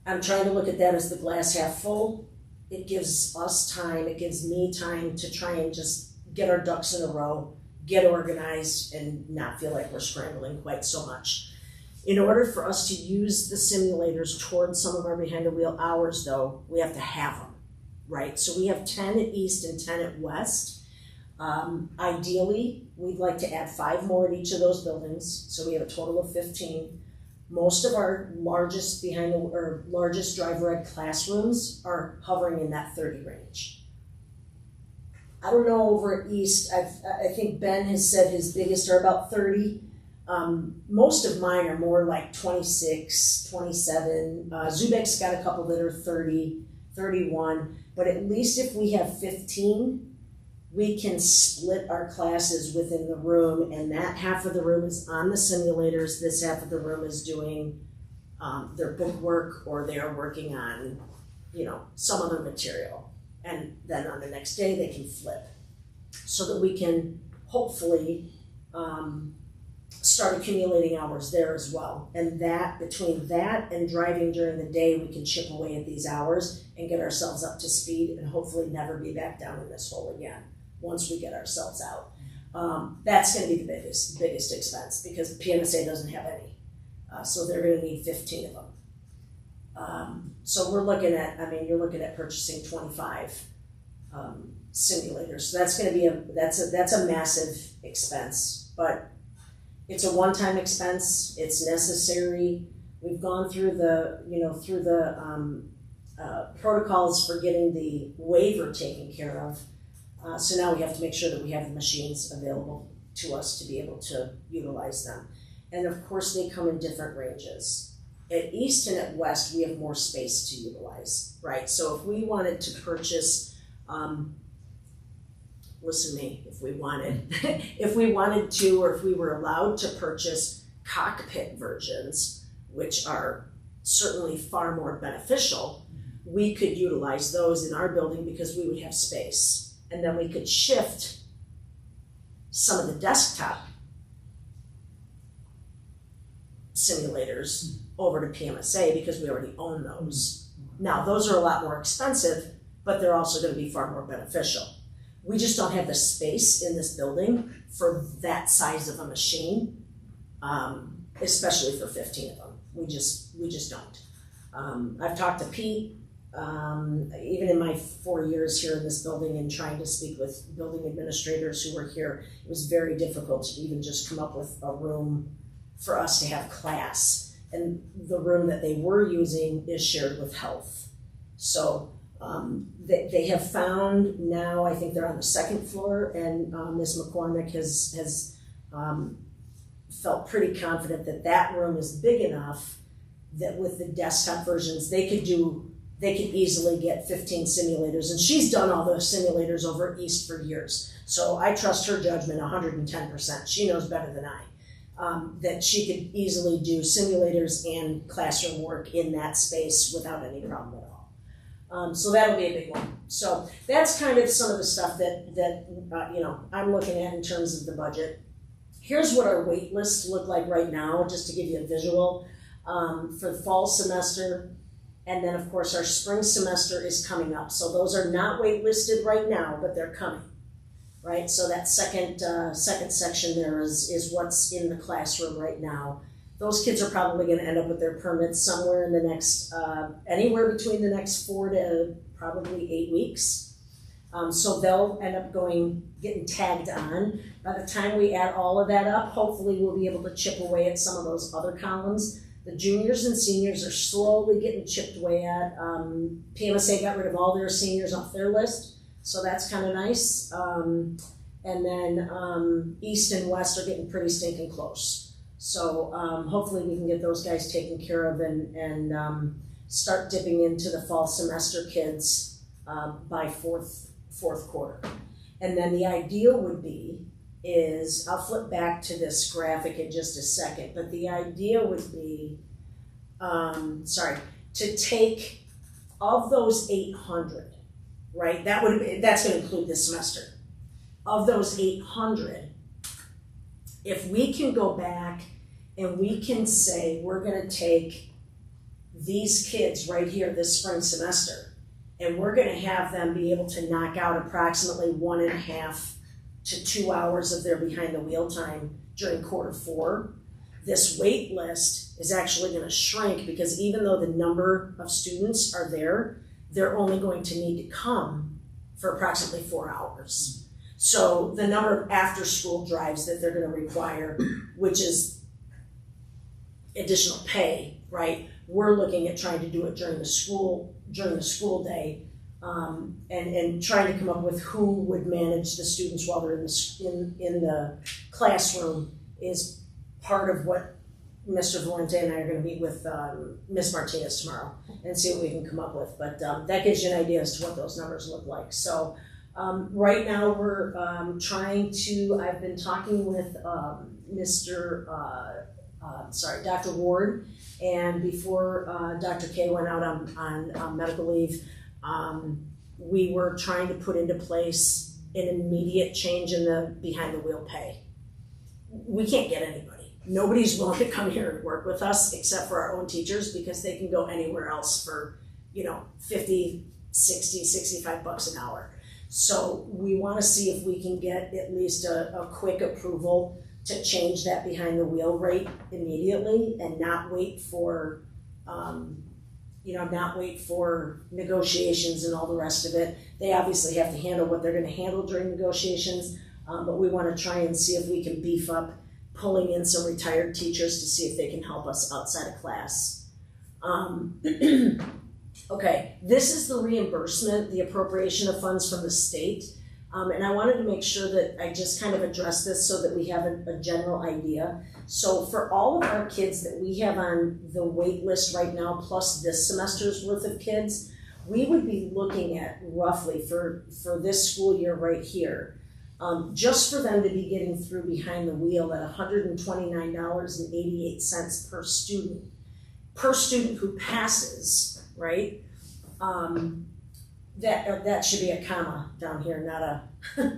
I'm trying to look at that as the glass half full. It gives us time, it gives me time to try and just get our ducks in a row, get organized, and not feel like we're scrambling quite so much. In order for us to use the simulators towards some of our behind the wheel hours though, we have to have them, right? So we have 10 at East and 10 at West. Ideally, we'd like to add 5 more at each of those buildings, so we have a total of 15. Most of our largest driver ed classrooms are hovering in that 30 range. I don't know over at East, I think Ben has said his biggest are about 30. Most of mine are more like 26, 27. Zubek's got a couple that are 30, 31, but at least if we have 15, we can split our classes within the room, and that half of the room is on the simulators, this half of the room is doing their book work, or they are working on, some other material. And then on the next day they can flip so that we can hopefully start accumulating hours there as well. And that, between that and driving during the day, we can chip away at these hours and get ourselves up to speed and hopefully never be back down in this hole again once we get ourselves out. That's going to be the biggest expense because PMSA doesn't have any. So they're going to need 15 of them. So we're looking at, you're looking at purchasing 25 simulators. So that's going to be that's a massive expense, but it's a one-time expense. It's necessary. We've gone through the protocols for getting the waiver taken care of. So now we have to make sure that we have the machines available to us to be able to utilize them. And of course, they come in different ranges. At East and at West, we have more space to utilize, right? So if we wanted to purchase, listen to me, if we wanted to, or if we were allowed to purchase cockpit versions, which are certainly far more beneficial, we could utilize those in our building because we would have space. And then we could shift some of the desktop simulators over to PMSA because we already own those. Now, those are a lot more expensive, but they're also going to be far more beneficial. We just don't have the space in this building for that size of a machine, especially for 15 of them. We just don't. I've talked to Pete, even in my 4 years here in this building and trying to speak with building administrators who were here, it was very difficult to even just come up with a room for us to have class. And the room that they were using is shared with health. So they have found now, I think they're on the second floor, and Ms. McCormick has felt pretty confident that that room is big enough that with the desktop versions, they could easily get 15 simulators. And she's done all those simulators over at East for years. So I trust her judgment 110%. She knows better than I. That she could easily do simulators and classroom work in that space without any problem at all. So that'll be a big one. So that's kind of some of the stuff that I'm looking at in terms of the budget. Here's what our wait lists look like right now, just to give you a visual. For the fall semester, and then of course our spring semester is coming up. So those are not waitlisted right now, but they're coming. Right, so that second section there is what's in the classroom right now. those kids are probably gonna end up with their permits somewhere in the next, anywhere between the next 4 to probably 8 weeks. So they'll end up getting tagged on. By the time we add all of that up, hopefully we'll be able to chip away at some of those other columns. The juniors and seniors are slowly getting chipped away at. PMSA got rid of all their seniors off their list, so that's kind of nice. And then East and West are getting pretty stinking close. So hopefully we can get those guys taken care of and start dipping into the fall semester kids by fourth quarter. And then the ideal would be I'll flip back to this graphic in just a second, but the idea would be, to take of those 800, right? That's gonna include this semester. Of those 800, if we can go back and we can say, we're gonna take these kids right here this spring semester, and we're gonna have them be able to knock out approximately 1.5 to 2 hours of their behind the wheel time during quarter 4, this wait list is actually gonna shrink, because even though the number of students are there, they're only going to need to come for approximately 4 hours. So the number of after school drives that they're gonna require, which is additional pay, right? We're looking at trying to do it during the school day, and trying to come up with who would manage the students while they're in the classroom is part of what Mr. Valente and I are going to meet with Ms. Martinez tomorrow and see what we can come up with. But that gives you an idea as to what those numbers look like. So right now we're I've been talking with Dr. Ward, and before Dr. K went out on medical leave, we were trying to put into place an immediate change in the behind the wheel pay. We can't get anybody. Nobody's willing to come here and work with us except for our own teachers, because they can go anywhere else for, 50, 60, 65 bucks an hour. So we want to see if we can get at least a quick approval to change that behind the wheel rate immediately, and not wait for negotiations and all the rest of it. They obviously have to handle what they're going to handle during negotiations, but we want to try and see if we can beef up pulling in some retired teachers to see if they can help us outside of class. Okay, this is the reimbursement, the appropriation of funds from the state. And I wanted to make sure that I just kind of address this so that we have a general idea. So for all of our kids that we have on the wait list right now, plus this semester's worth of kids, we would be looking at roughly for this school year right here, just for them to be getting through behind the wheel at $129.88 per student who passes, right? That should be a comma down here,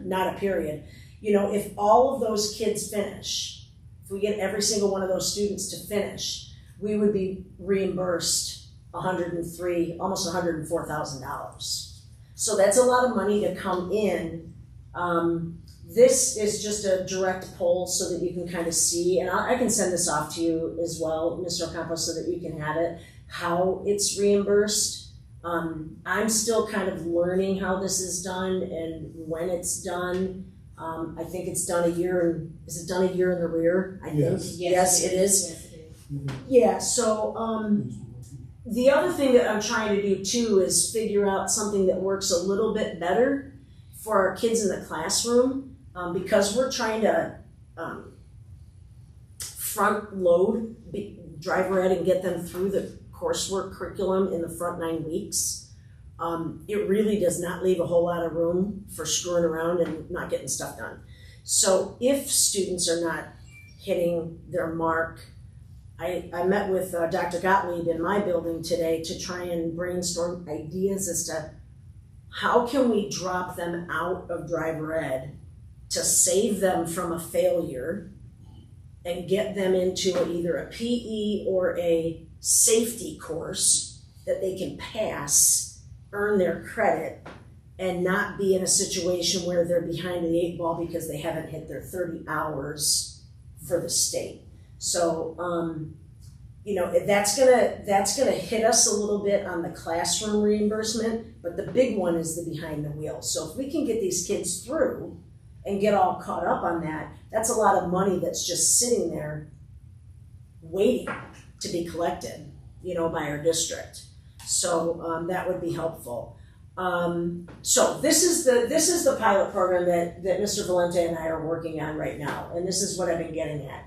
not a period. If all of those kids finish, if we get every single one of those students to finish, we would be reimbursed almost $104,000. So that's a lot of money to come in. This is just a direct poll so that you can kind of see, and I can send this off to you as well, Mr. Ocampo, so that you can have it, how it's reimbursed. I'm still kind of learning how this is done and when it's done. I think it's done a year. Is it done a year in the rear? I think. Yes, it is. Yes, it is. Yeah. So the other thing that I'm trying to do too is figure out something that works a little bit better for our kids in the classroom, because we're trying to front load driver ed and get them through the coursework curriculum in the front 9 weeks. It really does not leave a whole lot of room for screwing around and not getting stuff done. So if students are not hitting their mark, I met with Dr. Gottlieb in my building today to try and brainstorm ideas as to how can we drop them out of driver ed to save them from a failure and get them into either a PE or a safety course that they can pass, earn their credit, and not be in a situation where they're behind the 8 ball because they haven't hit their 30 hours for the state. So, you know, that's gonna hit us a little bit on the classroom reimbursement, but the big one is the behind the wheel. So if we can get these kids through and get all caught up on that, that's a lot of money that's just sitting there waiting to be collected, you know, by our district. So that would be helpful. So this is the pilot program that Mr. Valente and I are working on right now, and this is what I've been getting at.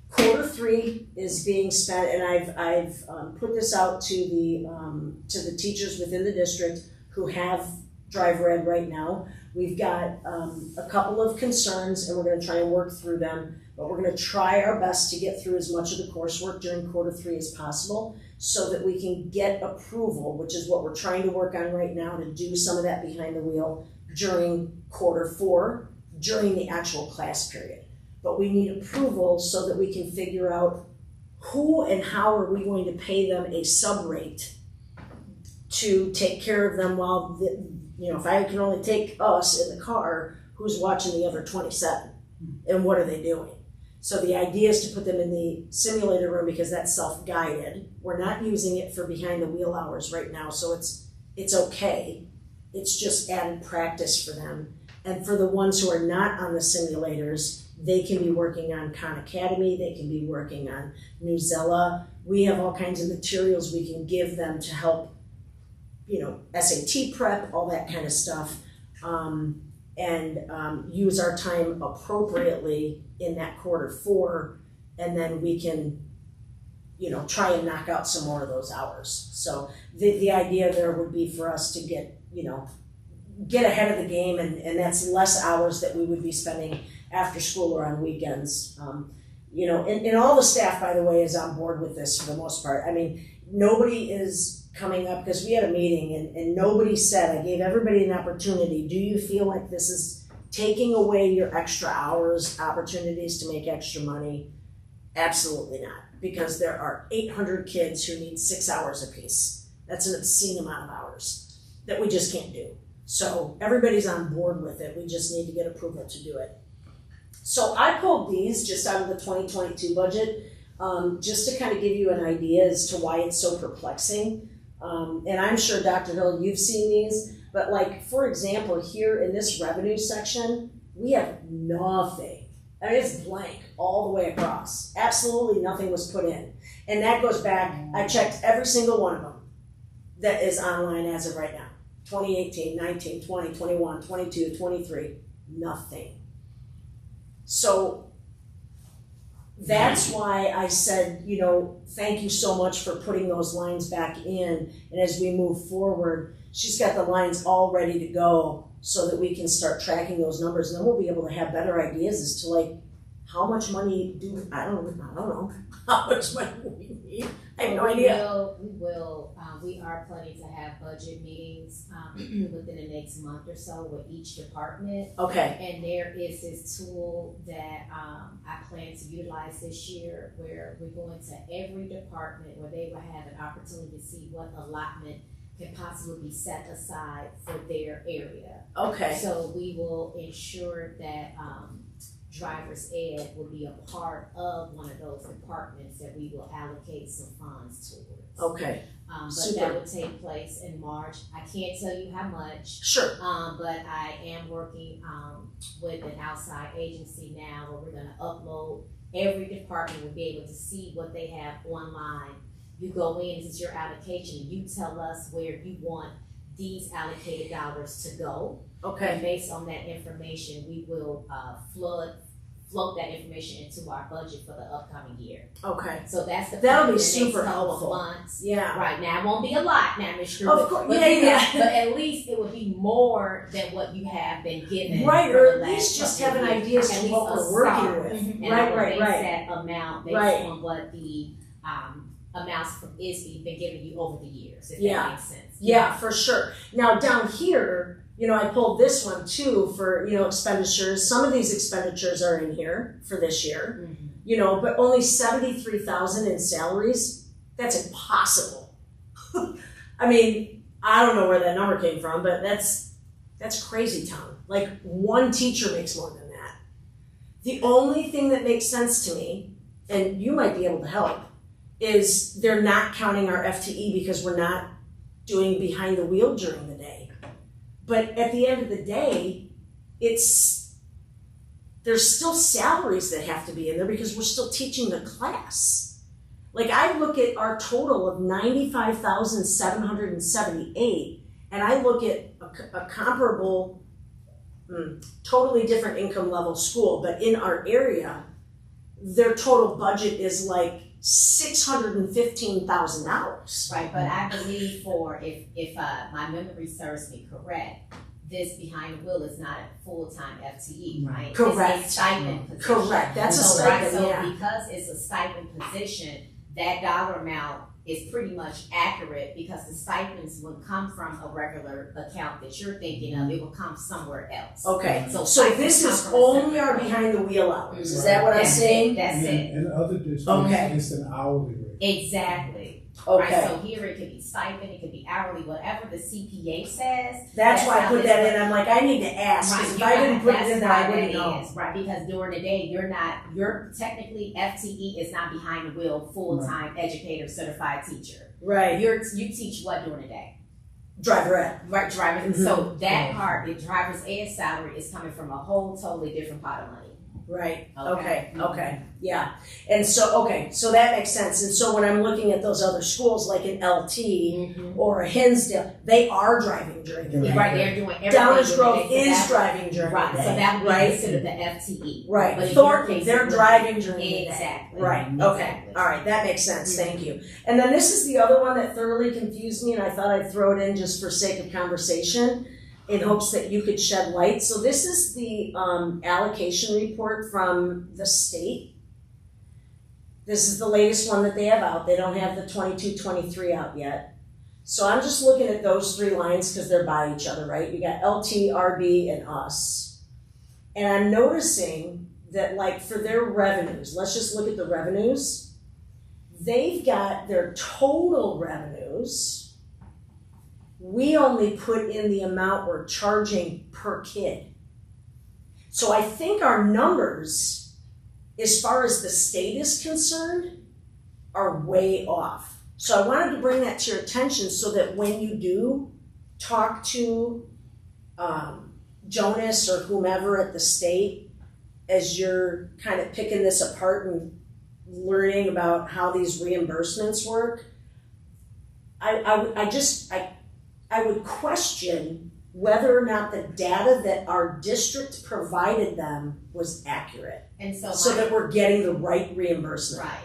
Quarter 3 is being spent, and I've put this out to the teachers within the district who have Drive Red right now. We've got a couple of concerns, and we're going to try and work through them, but we're going to try our best to get through as much of the coursework during quarter 3 as possible so that we can get approval, which is what we're trying to work on right now, to do some of that behind the wheel during quarter 4, during the actual class period. But we need approval so that we can figure out who and how are we going to pay them a sub rate to take care of them while, you know, if I can only take us in the car, who's watching the other 27 and what are they doing? So the idea is to put them in the simulator room because that's self-guided. We're not using it for behind the wheel hours right now, so it's okay. It's just added practice for them. And for the ones who are not on the simulators, they can be working on Khan Academy, they can be working on Newzella. We have all kinds of materials we can give them to help, you know, SAT prep, all that kind of stuff, and use our time appropriately in that quarter 4, and then we can, you know, try and knock out some more of those hours. So the idea there would be for us to get, you know, get ahead of the game, and that's less hours that we would be spending after school or on weekends. You know, and all the staff, by the way, is on board with this for the most part. I mean, nobody is coming up, because we had a meeting and nobody said, I gave everybody an opportunity, do you feel like this is taking away your extra hours, opportunities to make extra money? Absolutely not, because there are 800 kids who need 6 hours apiece. That's an obscene amount of hours that we just can't do. So everybody's on board with it. We just need to get approval to do it. So I pulled these just out of the 2022 budget, just to kind of give you an idea as to why it's so perplexing. And I'm sure, Dr. Hill, you've seen these, but like, for example, here in this revenue section, we have nothing. I mean, it's blank all the way across. Absolutely nothing was put in. And that goes back, I checked every single one of them that is online as of right now. 2018, 19, 20, 21, 22, 23, nothing. So that's why I said, you know, thank you so much for putting those lines back in. And as we move forward, she's got the lines all ready to go so that we can start tracking those numbers. And then we'll be able to have better ideas as to, like, how much money do, I don't know, how much money we need. I have no idea. We are planning to have budget meetings within the next month or so with each department. Okay. And there is this tool that I plan to utilize this year, where we're going to every department where they will have an opportunity to see what allotment can possibly be set aside for their area. Okay. So we will ensure that driver's ed will be a part of one of those departments that we will allocate some funds towards. Okay. But Super. that will take place in March. I can't tell you how much. Sure. But I am working with an outside agency now where we're going to upload. Every department will be able to see what they have online. You go in, this is your allocation. You tell us where you want these allocated dollars to go. Okay. And based on that information, we will float that information into our budget for the upcoming year. Okay. So that's the That'll be next super couple helpful. of months. Yeah. Right now, it won't be a lot now, Ms. Stewart. Of course. But, Yeah. but at least it will be more than what you have been given. Right, for or the at least last just couple have an of idea as years. to At what least we're a working start. with. And Right, I will right, base right. that amount based Right. on what the amounts from ISBE been giving you over the years, if Yeah. that makes sense. Yeah, for sure. Now down here, you know, I pulled this one too for, you know, expenditures. Some of these expenditures are in here for this year, Mm-hmm. you know, but only 73,000 in salaries. That's impossible. I mean, I don't know where that number came from, but that's crazy town. Like, one teacher makes more than that. The only thing that makes sense to me and you might be able to help, is they're not counting our FTE because we're not doing behind the wheel during the day. But at the end of the day, there's still salaries that have to be in there because we're still teaching the class. Like, I look at our total of 95,778, and I look at a comparable, totally different income level school, but in our area, their total budget is like $615,000. Right, but I believe if my memory serves me correct, this behind the wheel is not a full-time FTE, right? Correct. It's a stipend position. Correct, that's a So, stipend, so yeah. because it's a stipend position, that dollar amount is pretty much accurate because the stipends would come from a regular account that you're thinking of. It will come somewhere else. Okay, so stipends this come is from a only separate our account. behind the wheel hours, is Mhm. that what I'm That's saying? it, that's it. In other districts, Okay. it's an hourly rate. Exactly. Okay, Right, so here it could be stipend, it could be hourly, whatever the CPA says. that's why I how put this that works. in, I'm like, I need to ask, because if you I didn't gotta- put it that's in there, why I wouldn't that know. is, right, because during the day, you're technically FTE is not behind the wheel, full-time educator, certified teacher. Right, You teach what during the day? driver ed. Right, drivers, Mhm. so that part, the driver's ed salary is coming from a whole totally different pot of money. Right, Okay. okay, yeah. And so, so that makes sense. And so when I'm looking at those other schools, like an LT or a Hinsdale, they are driving during the day. Right, they're doing everything. Downers during Grove the day, so is that- driving during the Right, day. so that would be right? considered the FTE. Right, But in your Thornton, case, they're it would- driving during the day. Exactly. Right, Mhm. okay, Exactly. all right, that makes sense, thank you. And then this is the other one that thoroughly confused me, and I thought I'd throw it in just for sake of conversation, in hopes that you could shed light. So this is the allocation report from the state. This is the latest one that they have out. They don't have the 22-23 out yet. So I'm just looking at those three lines because they're by each other, right? You got LT, RB, and us. And I'm noticing that, like, for their revenues, let's just look at the revenues. They've got their total revenues. We only put in the amount we're charging per kid. So I think our numbers, as far as the state is concerned, are way off. So I wanted to bring that to your attention so that when you do talk to Jonas or whomever at the state, as you're kind of picking this apart and learning about how these reimbursements work, I would question whether or not the data that our district provided them was accurate, And so that we're getting the right reimbursement. right.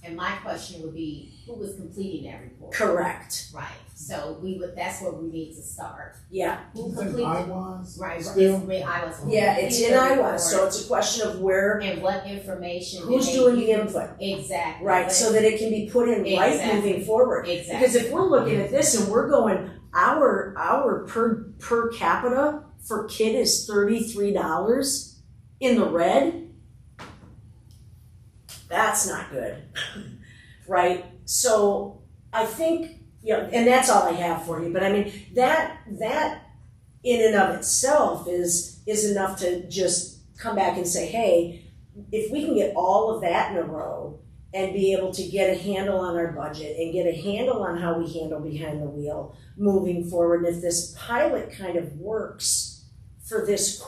And my question would be, who was completing that report? Correct. Right. So that's where we need to start. Yeah. Who It's in completed? Iwas Right. still? It's in Iowa. Who Yeah, it's completed in the Iowa, report, so it's a question of where, and what information. did who's they doing the use? input. Exactly. Right, But- so that it can be put in right Exactly. moving forward. Exactly. Because if we're looking at this and we're going, our per capita for kid is $33 in the red, that's not good, right? So I think, and that's all I have for you. But I mean, that in and of itself is enough to just come back and say, hey, if we can get all of that in a row and be able to get a handle on our budget and get a handle on how we handle behind the wheel moving forward, and if this pilot kind of works for this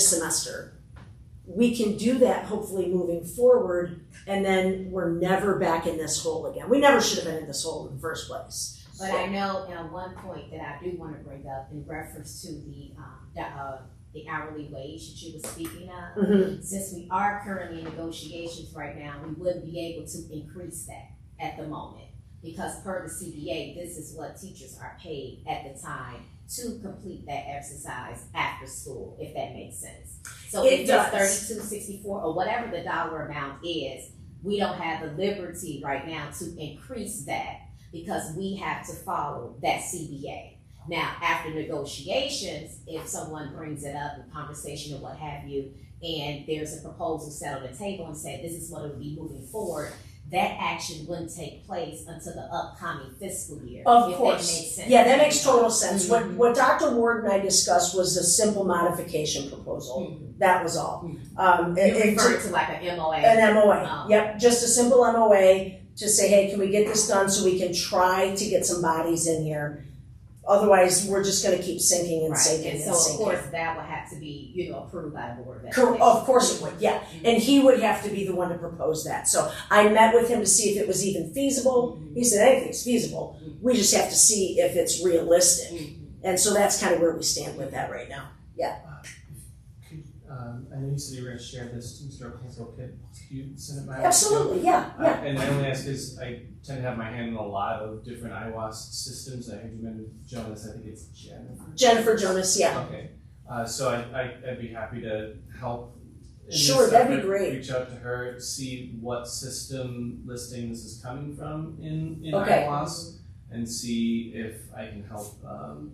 semester, we can do that hopefully moving forward, and then we're never back in this hole again. We never should have been in this hole in the first place. But I know one point that I do want to bring up in reference to the hourly wage that you were speaking of. Mm-hmm. Since we are currently in negotiations right now, we wouldn't be able to increase that at the moment. Because per the CBA, this is what teachers are paid at the time to complete that exercise after school, if that makes sense. So It if does. it's $32.64 or whatever the dollar amount is, we don't have the liberty right now to increase that because we have to follow that CBA. Now, after negotiations, if someone brings it up in conversation or what have you, and there's a proposal set on the table and said, this is what it would be moving forward, that action wouldn't take place until the upcoming fiscal year. Of if course. That makes sense. Yeah, that makes total sense. What Dr. Ward and I discussed was a simple modification proposal. That was all. You refer to like an MOA. An MOA, Oh. yep, just a simple MOA to say, hey, can we get this done so we can try to get some bodies in here? Otherwise, we're just gonna keep sinking and Right, sinking and and so of sinking. course that would have to be, approved by the board of Of education. course it would, yeah. And he would have to be the one to propose that. So I met with him to see if it was even feasible. He said, anything's feasible. We just have to see if it's realistic. And so that's kind of where we stand with that right now. I know you said you were going to share this, Mr. O'Hansel, could you send it my way? Absolutely, yeah. And I only ask because I tend to have my hand in a lot of different IWAS systems. I heard you mentioned Jonas, I think it's Jennifer. Jennifer Jonas, yeah. Okay, so I'd be happy to help. in this Sure, that'd be effort, great. Reach out to her, see what system listing this is coming from in Okay. IWAS, and see if I can help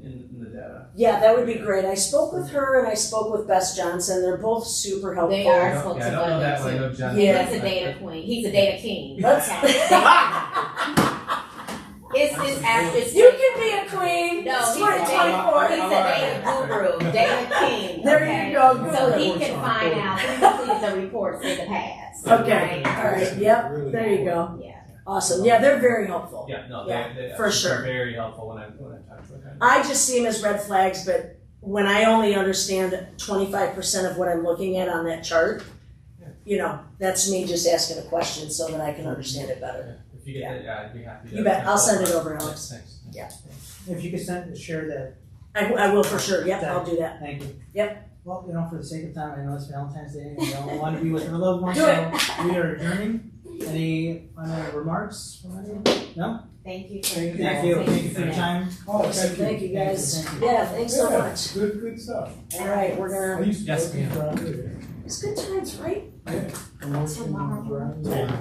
in the data. Yeah, that would be great. I spoke with her and I spoke with Bess Johnson. They're both super helpful. They are. I don't know that one. I know John. Yeah. He's a data queen. He's a data king. That's- It's You can be a queen. No, It's he's a 2024. data guru, data king. There okay? you go. So he can find out who completed the reports in the past. Okay, right? all right, yep, there you go. Yeah. Awesome. Yeah, they're very helpful. Yeah, no, Yeah, they for she's sure. very helpful when I talk to her. I just see them as red flags, but when I only understand 25% of what I'm looking at on that chart, that's me just asking a question so that I can understand it better. If you get that, I'd be happy to. You bet. I'll send it over, Alex. Thanks. Yeah. If you could share that, I will for sure. Yep, I'll do that. thank you. Yep. Well, for the sake of time, I know it's Valentine's Day and we all want to be with our loved ones, Do so we are adjourning. Any final remarks from anyone? No? Thank you. Thank you for your time. Oh, Awesome. Thank you guys. Thank you. Yeah, thanks so much. Good stuff. All right, we're I gonna. used to Yes, work in Brown River. It's good times, right? Yeah. I worked in Brown River. Yeah.